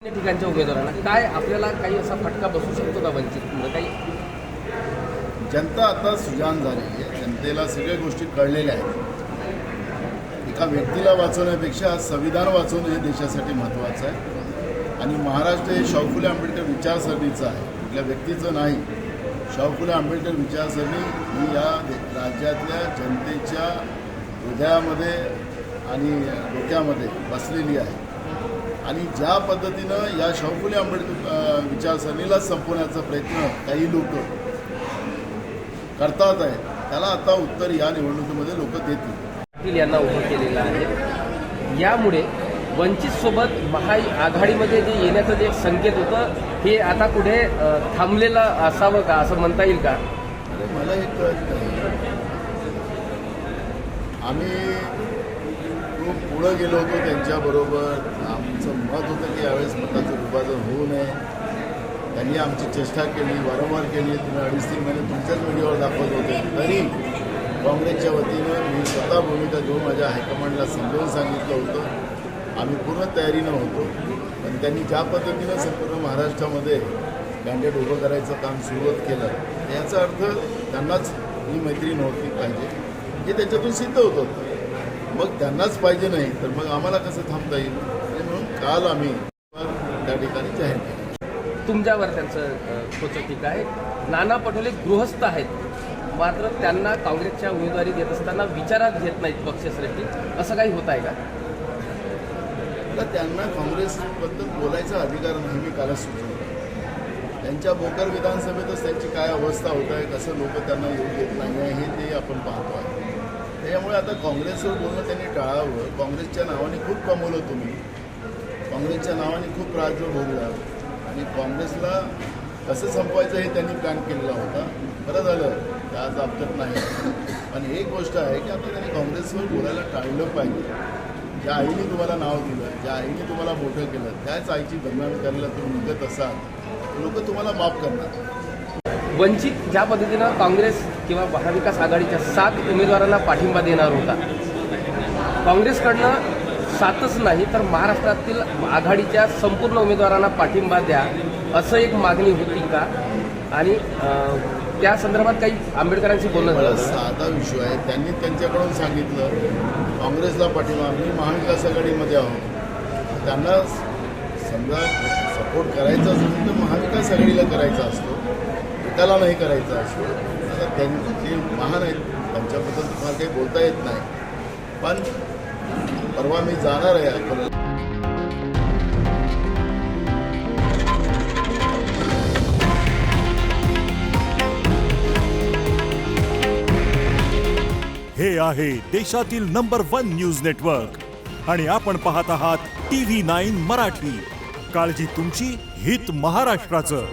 ठिकाणच्या उमेदवारांना काय आपल्याला काही असा फटका बसू शकतो का वंचितमुळे काही? जनता आता सुजाण झालेली आहे. जनतेला सगळ्या गोष्टी कळलेल्या आहेत. एका व्यक्तीला वाचवण्यापेक्षा संविधान वाचवणं हे देशासाठी महत्त्वाचं आहे. आणि महाराष्ट्र हे शाहू फुले आंबेडकर विचारसरणीचं आहे, कुठल्या व्यक्तीचं नाही. शाहू फुले आंबेडकर विचारसरणी ही या राज्यातल्या जनतेच्या हृदयामध्ये आणि डोक्यामध्ये बसलेली आहे. आणि ज्या पद्धतीनं या शाहू फुले आंबेडकर विचारसरणीला संपवण्याचा प्रयत्न काही लोक करतात आहेत, त्याला आता उत्तर या निवडणुकीमध्ये लोक देतील. पाटील यांना उभं केलेलं आहे. यामुळे वंचित सोबत महाआघाडीमध्ये जे येण्याचं जे एक संकेत होतं हे आता कुठे थांबलेलं असावं का, असं म्हणता येईल का? अरे मला हे कळत नाही. आम्ही खूप पुढं गेलो होतो त्यांच्याबरोबर. आमचं मत होतं की यावेळेस मताचं विभाजन होऊ नये. त्यांनी आमची चेष्टा केली, वारंवार केली. तुम्ही 2.5-3 महिने तुमच्याच व्हिडिओवर दाखवत होते. तरी काँग्रेसच्या वतीनं मी स्वतः भूमिका घेऊन माझ्या हायकमांडला समजावून सांगितलं होतं. आम्ही पूर्ण तयारीनं होतो. पण त्यांनी ज्या पद्धतीनं संपूर्ण महाराष्ट्रामध्ये कॅन्डिडेट उभं करायचं काम सुरुवात केलं, याचा अर्थ त्यांनाच ही मैत्री नव्हती पाहिजे हे त्याच्यातून सिद्ध होत होतं. मग त्यांनाच पाहिजे नाही तर मग आम्हाला कसं थांबता येईल? आणि म्हणून काल आम्ही त्या ठिकाणी जाहीर केलं. तुमच्यावर त्यांचं खोचं टीका आहे. नाना पटोले गृहस्थ आहेत, मात्र त्यांना काँग्रेसच्या उमेदवारी देत असताना विचारात घेत नाहीत पक्षश्रेष्ठी, असं काही होत आहे का? त्यांना काँग्रेसबद्दल बोलायचा अधिकार नाही, मी कालच सुचवलं. त्यांच्या भोकर विधानसभेतच त्यांची काय अवस्था होत आहे, कसं लोक त्यांना येऊ देत नाही आहे हे ते आपण पाहतो आहे. त्याच्यामुळे आता काँग्रेसवर बोलणं त्यांनी टाळावं. काँग्रेसच्या नावाने खूप कमवलं तुम्ही, काँग्रेसच्या नावाने खूप राज्य भोगला आणि काँग्रेसला कसं संपवायचं हे त्यांनी प्लॅन केलेला होता. बरं झालं ते आज आपल्यात नाही. पण एक गोष्ट आहे की आता त्यांनी काँग्रेसवर बोलायला टाळलं पाहिजे. ज्या आईने तुम्हाला नाव दिलं, ज्या आईने तुम्हाला मोठं केलं, त्याच आईची बदनामी करायला तुम्ही निघत असाल लोक तुम्हाला माफ करणार. वंचित ज्या पद्धतीनं काँग्रेस किंवा महाविकास आघाडीच्या 7 उमेदवारांना पाठिंबा देणार होता, काँग्रेसकडनं 7च नाही तर महाराष्ट्रातील आघाडीच्या संपूर्ण उमेदवारांना पाठिंबा द्या असं एक मागणी होती का? आणि त्या संदर्भात काही आंबेडकरांशी बोलणं झालं? साधा विषय आहे. त्यांनी त्यांच्याकडून सांगितलं काँग्रेसला पाठिंबा, आम्ही महाविकास आघाडीमध्ये आहोत. त्यांना समजा सपोर्ट करायचा असेल तर महाविकास आघाडीला करायचा असतो, एकाला नाही करायचा असतो. आता त्यांचे महान आहेत, त्यांच्याबद्दल तुम्हाला काही बोलता येत नाही. पण परवा मी जाणार आहे अकोल्याला. हे आहे देशातील नंबर 1 न्यूज नेटवर्क आणि आपण पाहत आहात TV9 मराठी. काळजी तुमची, हित महाराष्ट्राचं.